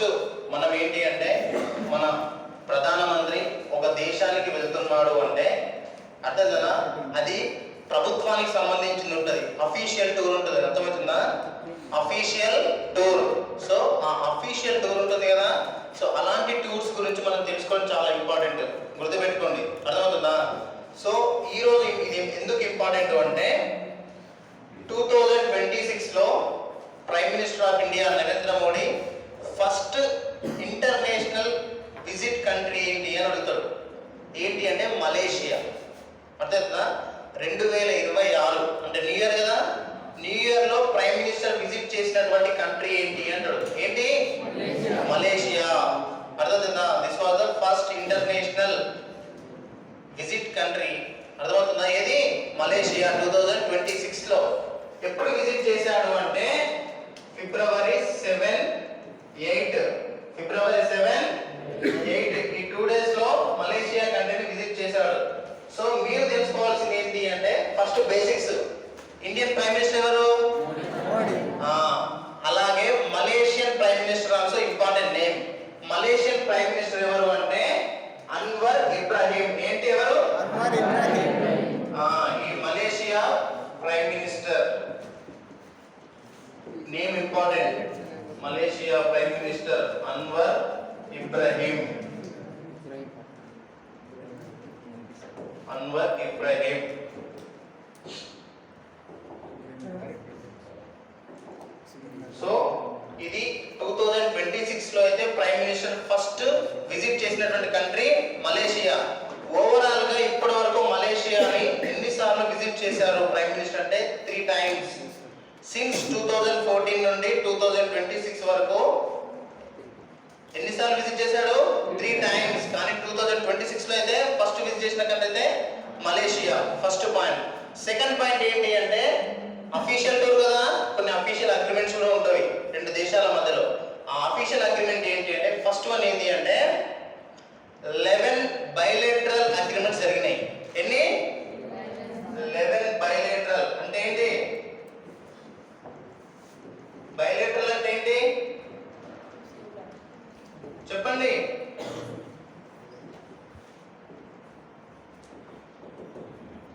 First మనం ఏంటి అంటే మన ప్రధానమంత్రి ఒక దేశానికి వెళ్తున్నాడు అంటే అర్థం కదా, అది ప్రభుత్వానికి సంబంధించింది ఉంటుంది, అఫీషియల్ టూర్ ఉంటుంది. అర్థమవుతుందా? Official tour. సో ఆ అఫీషియల్ టూర్ ఉంటుంది కదా, సో అలాంటి టూర్స్ గురించి మనం తెలుసుకోవడం చాలా ఇంపార్టెంట్, గుర్తుపెట్టుకోండి. అర్థమవుతుందా? సో ఈరోజు ఇది ఎందుకు ఇంపార్టెంట్ అంటే 2026లో prime minister of India Narendra Modi first international visit country ఏంటి అని అడుగుతాడు. ఏంటి అంటే మలేషియా. అర్థమవుతుందా? 2026 అంటే న్యూ ఇయర్ కదా, న్యూ ఇయర్ లో ప్రైమ్ మినిస్టర్ విజిట్ చేసినటువంటి కంట్రీ ఏంటి అంటాడు. ఏంటి? మలేషియా. అర్థమవుతుందా? This was the first international visit country. అర్థమవుతుందా? ఏది? మలేషియా 2026లో. ఎప్పుడు విజిట్ చేశాడు అంటే ఫిబ్రవరి 7, 8 ఈ 2 days లో మలేషియా కంట్రీని విజిట్ చేశాడు. సో మీరు తెలుసుకోవాల్సింది ఏంటి అంటే first basics. Indian prime minister ఎవరు? అలాగే Malaysian prime minister also important name. Malaysian prime minister ఎవరు అంటే అన్వర్ ఇబ్రాహీం. ఏంటి ఎవరు? అన్వర్ ఇబ్రాహీం. ఈ Malaysia prime minister name important. Malaysia prime minister Anwar Ibrahim. Anwar Ibrahim. So ఇది 2026లో అయితే ప్రైమ్ మినిస్టర్ ఫస్ట్ విజిట్ చేసినటువంటి కంట్రీ మలేషియా. ఓవరాల్ గా ఇప్పటి వరకు మలేషియాని ఎన్నిసార్లు విజిట్ చేశారు ప్రైమ్ మినిస్టర్ అంటే 3 times. సిన్స్ 2014 నుండి 2026 వరకు ఎన్నిసార్లు విజిట్ చేశాడు? 3 times. కానీ 2026లో అయితే ఫస్ట్ విజిట్ చేసిన కంట్రీ అయితే Malaysia. First point. Second point ఏంటి అంటే అఫీషియల్ టూర్ కదా, కొన్ని అఫీషియల్ అగ్రిమెంట్స్ కూడా ఉంటాయి రెండు దేశాల మధ్యలో. ఆ అఫీషియల్ అగ్రిమెంట్ ఏంటి అంటే ఫస్ట్ వన్ ఏంటి అంటే 11 బైలేటరల్ అగ్రిమెంట్స్ జరిగినాయి. ఎన్ని? 11 బైలేటరల్. అంటే ఏంటి బైలేటరల్ అంటే ఏంటి చెప్పండి?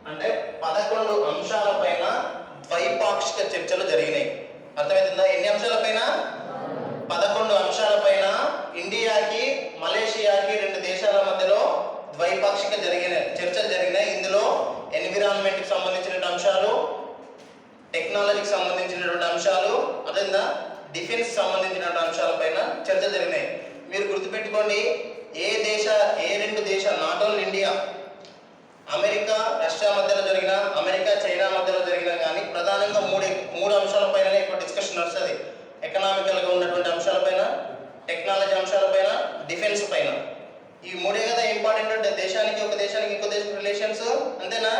అంటే 11 అంశాలపైన ద్వైపాక్షిక చర్చలు జరిగినాయి. అర్థమవుతుందా? ఎన్ని అంశాలపైన? 11 అంశాలపైన ఇండియాకి మలేషియాకి రెండు దేశాల మధ్యలో ద్వైపాక్షిక చర్చలు జరిగినాయి. ఇందులో ఎన్విరాన్మెంట్ కి సంబంధించిన అంశాలు, టెక్నాలజీకి సంబంధించినటువంటి అంశాలు, అదేందా డిఫెన్స్ సంబంధించిన అంశాలపైన చర్చలు జరిగినాయి. మీరు గుర్తుపెట్టుకోండి, ఏ రెండు దేశాలు, not only India, America Russia మధ్యలో జరిగిన, అమెరికా చైనా మధ్యలో జరిగిన కానీ ప్రధానంగా మూడు అంశాలపైన ఎక్కువ డిస్కషన్ వస్తుంది. ఎకనామికల్ గా ఉన్నటువంటి అంశాలపైన, టెక్నాలజీ అంశాలపైన, డిఫెన్స్ పైన. ఈ మూడే కదా ఇంపార్టెంట్. అంటే దేశానికి ఒక దేశానికి ఇంకో దేశం రిలేషన్స్. అంతేనా?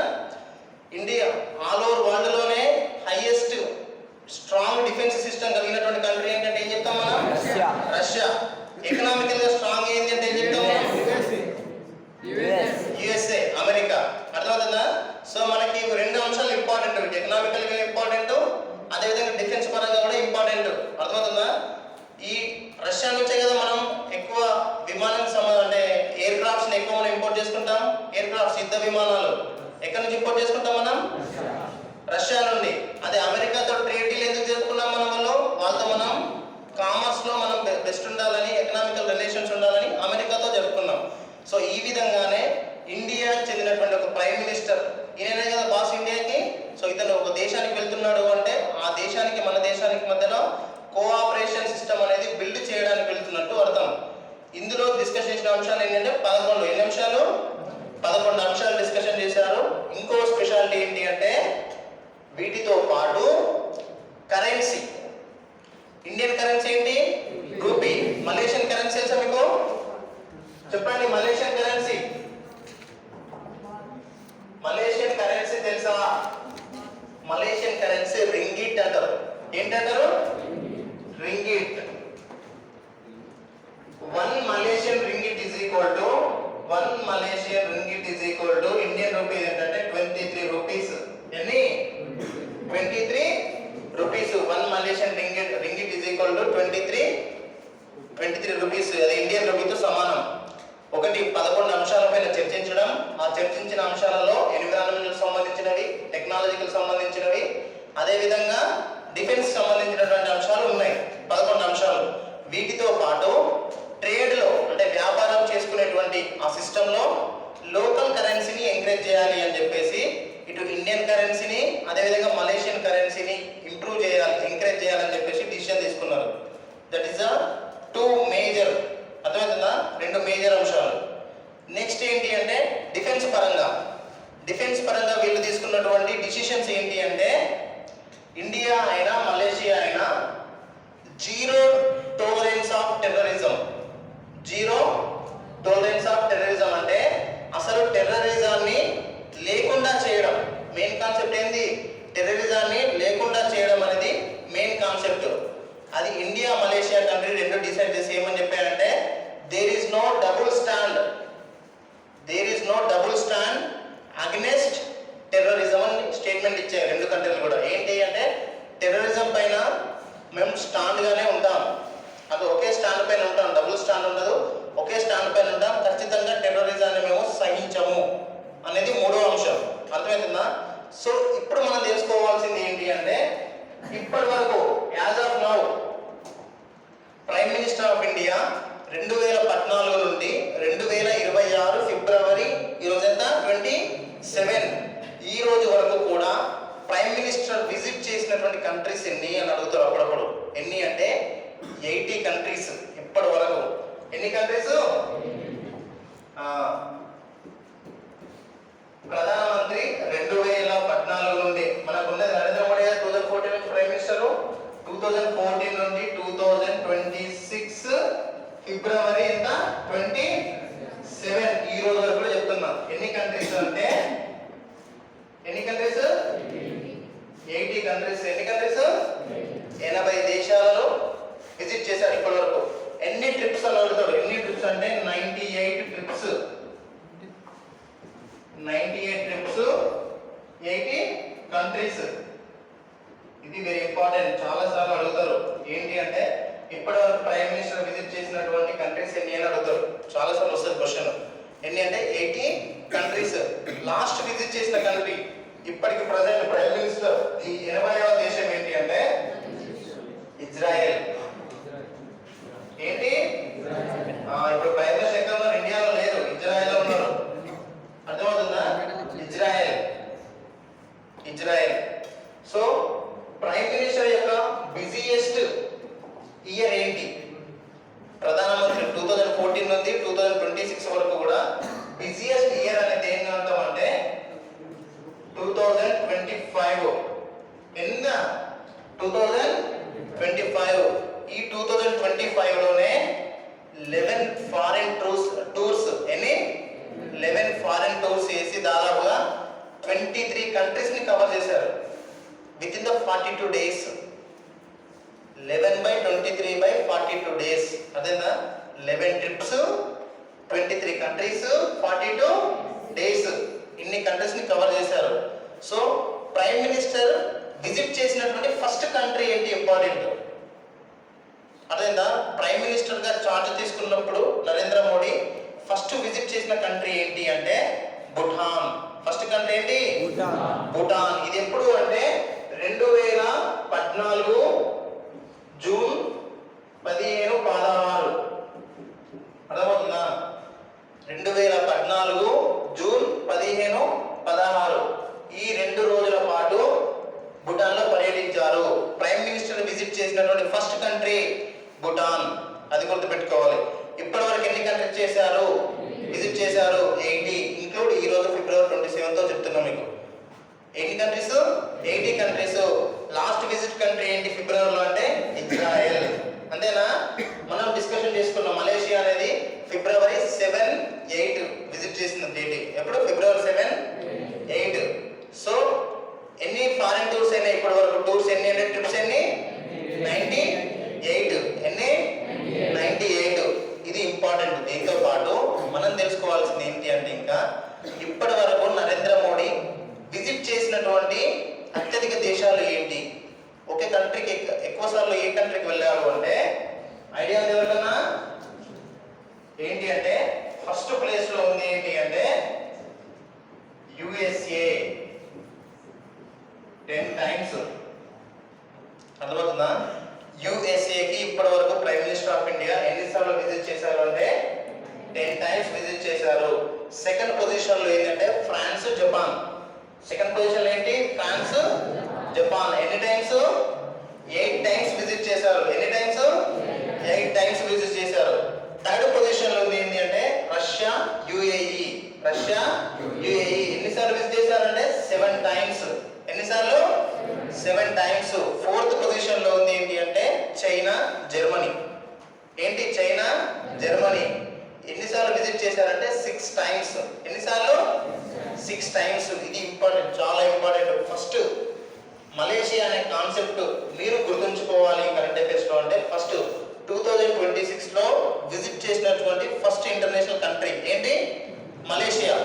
ఇండియా ఆల్ ఓవర్ వరల్డ్ లోనే హైయెస్ట్ స్ట్రాంగ్ డిఫెన్స్ సిస్టమ్ కలిగినటువంటి కంట్రీ ఏంటంటే ఏం చెప్తాం మనం? రష్యా. ఎకనామికల్ గా స్ట్రాంగ్ ఏంటి అంటే ఏం చెప్తాం మనం? USA, America. అర్థమవుతుందా? సో మనకి రెండు అంశాలు ఇంపార్టెంట్, ఎకనామికల్ గా ఇంపార్టెంట్, అదేవిధంగా డిఫెన్స్ పరంగా కూడా ఇంపార్టెంట్. అర్థమవుతుందా? ఈ రష్యా నుంచే కదా మనం ఎక్కువ విమానం అంటే ఎయిర్ క్రాఫ్ట్స్ ఎక్కువ మనం ఇంపోర్ట్ చేసుకుంటాం. ఎయిర్ క్రాఫ్ట్స్, యుద్ధ విమానాలు ఎక్కడి నుంచి ఇంపోర్ట్ చేసుకుంటాం మనం? రష్యా నుండి. అదే అమెరికాతో ట్రేడ్ డీల్ ఎందుకు చేసుకున్నాం మనం? వాళ్ళతో మనం కామర్స్ లో మనం బెస్ట్ ఉండాలని, ఎకనామికల్ రిలేషన్స్ ఉండాలని అమెరికాతో జరుపుకున్నాం. సో ఈ విధంగానే ఇండియా చెందినటువంటి ఒక ప్రైమ్ మినిస్టర్, ఈయననే కదా బాస్ ఇండియాకి. సో ఇతను ఒక దేశానికి వెళ్తున్నాడు అంటే ఆ దేశానికి మన దేశానికి మధ్యలో కోఆపరేషన్ సిస్టమ్ అనేది బిల్డ్ చేయడానికి వెళ్తున్నట్టు అర్థం. ఇందులో డిస్కస్ చేసిన అంశాలు ఏంటంటే 11. ఎన్ని అంశాలు? 11 అంశాలు డిస్కషన్ చేశారు. ఇంకో స్పెషాలిటీ ఏంటి అంటే వీటితో పాటు కరెన్సీ. ఇండియన్ కరెన్సీ ఏంటి? రూపీ. మలేషియన్ కరెన్సీ తెలుసా మీకు? చెప్పండి. మలేషియన్ కరెన్సీ తెలుసా? మలేషియన్ కరెన్సీ రింగిట్ అంటారు. ఏంటంటారు? Ringgit. 1 Malaysian ringgit is equal to Indian rupee ఏంటంటే 23 rupees. ఎన్ని? 23 rupees. 1 Malaysian ringgit is equal to 23 23 rupees, అది ఇండియన్ రూపీతో సమానం. ఒకటి 11 అంశాలపైన చర్చించడం. ఆ చర్చించిన అంశాలలో ఎన్విరాన్మెంట్ సంబంధించినవి, టెక్నాలజీకి సంబంధించినవి, అదేవిధంగా డిఫెన్స్ సంబంధించినటువంటి అంశాలు ఉన్నాయి. 11 అంశాలు. వీటితో పాటు ట్రేడ్లో అంటే వ్యాపారం చేసుకునేటువంటి ఆ సిస్టంలో లోకల్ కరెన్సీని ఎంకరేజ్ చేయాలి అని చెప్పేసి ఇటు ఇండియన్ కరెన్సీని అదేవిధంగా మలేషియన్ కరెన్సీని ఇంప్రూవ్ చేయాలి, ఎంకరేజ్ చేయాలని చెప్పేసి డిసిషన్ తీసుకున్నారు. That is the 2 major. అర్థమవుతుందా? 2 మేజర్ అంశాలు. నెక్స్ట్ ఏంటి అంటే డిఫెన్స్ పరంగా వీళ్ళు తీసుకున్నటువంటి డిసిషన్స్ ఏంటి అంటే ఇండియా అయినా మలేషియా అయినా జీరో టాలరెన్స్ ఆఫ్ టెర్రరిజం అంటే అసలు టెర్రరిజాన్ని లేకుండా చేయడం. మెయిన్ కాన్సెప్ట్ ఏంది? టెర్రరిజాన్ని లేకుండా చేయడం అనేది మెయిన్ కాన్సెప్ట్. అది ఇండియా మలేషియా కంట్రీ రెండు డిసైడ్ చేసి ఏమని చెప్పారంటే there is no double stand against terrorism అని స్టేట్మెంట్ ఇచ్చాయి రెండు కంట్రీలు కూడా. ఏంటి అంటే టెర్రరిజం పైన మేము స్టాండ్ గానే ఉంటాం, అది ఒకే స్టాండ్ పైన ఉంటాం, డబుల్ స్టాండ్ ఉండదు, ఒకే స్టాండ్ పైన ఉంటాం, ఖచ్చితంగా టెర్రరిజాన్ని మేము సహించము అనేది 3వ అంశం. అర్థమవుతుందా? సో ఇప్పుడు మనం తెలుసుకోవాల్సింది ఏంటి అంటే ఇప్పటి వరకు as of now prime minister of India 2014 నుండి 2026 ఫిబ్రవరి, ఈరోజు ఎంత 27, ఈ రోజు వరకు కూడా ప్రైమ్ మినిస్టర్ విజిట్ చేసినటువంటి కంట్రీస్ ఎన్ని అని అడుగుతారు అప్పుడప్పుడు. ఎన్ని అంటే 80 కంట్రీస్ ఇప్పటి వరకు. ఎన్ని కంట్రీస్? ప్రధానమంత్రి 2014 నుండి మనకున్నది నరేంద్ర మోడీ 2014 నుంచి ప్రైమ్ మినిస్టర్, 2014 నుండి 2026 ఫిబ్రవరి ఎంత 27 ఈ రోజు వరకు కూడా చెప్తున్నా. ఎన్ని కంట్రీస్ అంటే 80 కంట్రీస్. ఎన్ని కంట్రీస్? 80 దేశాలలో విజిట్ చేశారు ఇప్పటి వరకు. ఎన్ని ట్రిప్స్ అని అడుగుతాడు. ఎన్ని ట్రిప్స్ అంటే 98 ట్రిప్స్, 80 కంట్రీస్. ఇది వెరీ ఇంపార్టెంట్, చాలా సార్లు అడుగుతారు. ఏంటి అంటే ఇప్పటి వరకు ప్రైమ్ మినిస్టర్ విజిట్ చేసినటువంటి కంట్రీస్ ఎన్ని అని అడుగుతారు, చాలా సార్లు వస్తుంది క్వశ్చన్. ఎన్ని అంటే 80 కంట్రీస్. లాస్ట్ విజిట్ చేసిన కంట్రీ ఇప్పటికి ప్రజెంట్ ప్రైమ్ మినిస్టర్ ఈ 80వ దేశం ఏంటి అంటే ఇజ్రాయెల్. ఏంటి? ఇప్పుడు ప్రైమ్ మినిస్టర్ ఎక్కడ ఉన్నారు? ఇండియాలో లేరు, ఇజ్రాయెల్లో ఉన్నారు. అర్థమవుతుందా? ఇజ్రాయెల్. సో ప్రైమ్ మినిస్టర్ యొక్క బిజీయెస్ట్ ఇయర్ ఏంటి? ప్రధానమంత్రి 2014 నుండి 2026 వరకు కూడా బిజీయెస్ట్ ఇయర్ అనేది ఏం అంటామంటే 2025. ఎన్న 2025. ఈ 2025 లోనే 11 ఫారిన్ టూర్స్ ఎన్ని 11 ఫారిన్ టూర్స్ చేసి దాదాపుగా 23 కంట్రీస్ ని కవర్ చేశారు with in the 42 days. 11/23/42 days. అదేనా? 11 ట్రిప్స్, 23 కంట్రీస్, 42 డేస్. ఇన్ని కంట్రీస్ ని కవర్ చేశారు. సో ప్రైమ్ మినిస్టర్ విజిట్ చేసినటువంటి ఫస్ట్ కంట్రీ ఏంటి? ఇంపార్టెంట్. అదేనా? ప్రైమ్ మినిస్టర్ గా చార్జ్ తీసుకున్నప్పుడు నరేంద్ర మోడీ ఫస్ట్ విజిట్ చేసిన కంట్రీ ఏంటి అంటే భూటాన్. ఫస్ట్ కంట్రీ ఏంటి? భూటాన్. ఇది ఎప్పుడు అంటే 2014 జూన్ 15-16. అర్థమవుతుందా? 2014 జూన్ 15-16 ఈ 2 రోజుల పాటు భూటాన్ లో పర్యటించారు. ప్రైమ్ మినిస్టర్ విజిట్ చేసినటువంటి ఫస్ట్ కంట్రీ భూటాన్. అది గుర్తుపెట్టుకోవాలి. ఇప్పటి వరకు ఎన్ని కంట్రీస్ చేశారు? విజిట్ చేశారు 80, ఇంక్లూడ్ ఈ రోజు ఫిబ్రవరి 27తో చెప్తున్నా మీకు. ఎన్ని countries? 80 countries. Last visit country ఏంటి ఫిబ్రవరిలో అంటే ఇజ్రాయెల్. అంతేనా? మనం డిస్కషన్ చేసుకున్నాం మలేషియా అనేది ఫిబ్రవరి 7, 8 విజిట్ చేసిన డేట్. ఎప్పుడు? ఫిబ్రవరి 7, 8. సో ఎన్ని ఫారిన్ టూర్స్ అయినాయి ఇప్పటి వరకు? టూర్స్ ఎన్ని అంటే ట్రిప్స్ ఎన్ని? 98. ఎన్ని? 98. ఇది ఇంపార్టెంట్. దీంతో పాటు మనం తెలుసుకోవాల్సింది ఏంటి అంటే ఇంకా ఇప్పటి వరకు నరేంద్ర మోడీ విజిట్ చేసినటువంటి అత్యధిక దేశాలు ఏంటి? ఒకే కంట్రీకి ఎక్కువ సార్లు ఏ కంట్రీకి వెళ్ళారు అంటే ఐడియా ఉంది ఎవరికన్నా? ఫస్ట్ ప్లేస్ లో ఉంది ఏంటి అంటే యుఎస్ఏ 10 టైమ్స్. అర్థమవుతుందా? యుఎస్ఏకి ఇప్పటి వరకు ప్రైమ్ మినిస్టర్ ఆఫ్ ఇండియా ఎన్నిసార్లు విజిట్ చేశారు అంటే 10 టైమ్స్ విజిట్ చేశారు. సెకండ్ పొజిషన్ లో ఏంటంటే ఫ్రాన్స్, జపాన్. సెకండ్ పొజిషన్ ఏంటి? France, Japan. ఎన్ని టైమ్స్? 8 టైమ్స్ విజిట్ చేశారు. ఎన్ని టైమ్స్? 8 టైమ్స్ విజిట్ చేశారు. థర్డ్ పొజిషన్ లో ఉంది ఏంటి అంటే రష్యా, యుఏఈ. రష్యా, యుఏఈ ఎన్నిసార్లు విజిట్ చేశారంటే 7 టైమ్స్. ఎన్నిసార్లు? 7 టైమ్స్. ఫోర్త్ పొజిషన్ లో ఉంది ఏంటి అంటే చైనా, జర్మనీ. ఏంటి? చైనా, జర్మనీ ఎన్నిసార్లు విజిట్ చేశారంటే 6 టైమ్స్. ఎన్నిసార్లు? 6 టైమ్స్. ఇది ఇంపార్టెంట్, చాలా ఇంపార్టెంట్. ఫస్ట్ మలేషియా అనే కాన్సెప్ట్ మీరు గుర్తుంచుకోవాలి కరెంట్ అఫైర్స్ లో. అంటే ఫస్ట్ 2026 లో విజిట్ చేసినటువంటి ఫస్ట్ ఇంటర్నేషనల్ కంట్రీ ఏంటి? మలేషియా.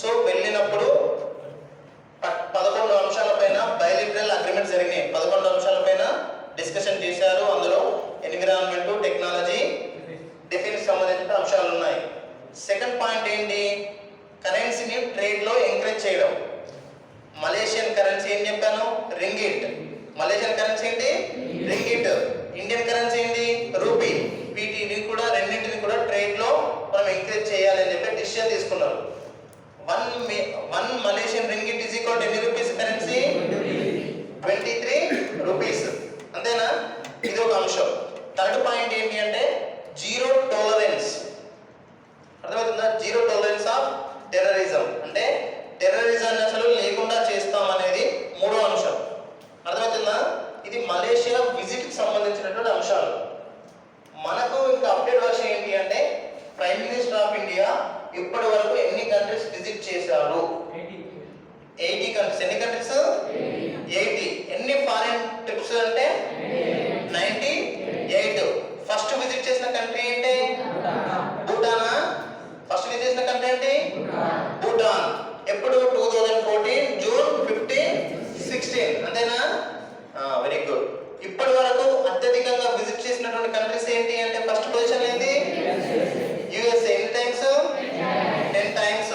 సో వెళ్ళినప్పుడు 11 అంశాలపైన బైలిటరల్ అగ్రిమెంట్ జరిగినాయి. 11 అంశాలపైన డిస్కషన్ చేశారు. అందులో ఎన్విరాన్మెంట్, టెక్నాలజీ, డిఫెన్స్ సంబంధించిన అంశాలు ఉన్నాయి. సెకండ్ పాయింట్ ఏంటి? కరెన్సీని ట్రేడ్ లో ఎంకరేజ్ చేయడం. మలేషియన్ కరెన్సీ ఏం చెప్పాను? రింగిట్. మలేషియన్ కరెన్సీ ఏంటి? రింగిట్. ఇండియన్ కరెన్సీ ఏంటి? రూపీ. వీటిని కూడా రెండింటిని కూడా ట్రేడ్ లో మనం ఎంకరేజ్ చేయాలి అని చెప్పి డిసిషన్ తీసుకున్నారు. 1 Malaysian ringgit is equal to ఎన్ని రూపీస్ కరెన్సీ? 23 రూపీస్. అంతేనా? ఇది ఒక అంశం. థర్డ్ పాయింట్ ఏంటి అంటే జీరో టాలరెన్స్. అర్థమవుతుందా? Zero tolerance of terrorism. అంటే టెర్రరిజం అసలు లేకుండా చేస్తాం అనేది మూడో అంశం. అర్థమవుతుందా? ఇది మలేషియా విజిట్ కి సంబంధించినటువంటి అంశాలు. మనకు ఇంకా అప్డేట్ వర్షన్ ఏంటి అంటే ప్రైమ్ మినిస్టర్ ఆఫ్ ఇండియా ఇప్పటి వరకు ఎన్ని కంట్రీస్ విజిట్ చేశారు? 80 కంట్రీస్. ఎన్ని కంట్రీస్? 80. ఎన్ని ఫారిన్ ట్రిప్స్ అంటే 98. ఫస్ట్ విజిట్ చేసిన కంట్రీ ఏంటి? భూటానా? ఫస్ట్ విజిట్ చేసిన కంట్రీ ఏంటి? భూటాన్. ఎప్పుడు? 2014 జూన్ 15, 16. అంతేనా? Very good. ఇప్పటి వరకు అత్యధికంగా విజిట్ చేసినటువంటి కంట్రీస్ ఏంటి అంటే ఫస్ట్ పొజిషన్ ఏంటి? యుఎస్ఏ. ఎన్ని టైమ్స్? 10 టైమ్స్.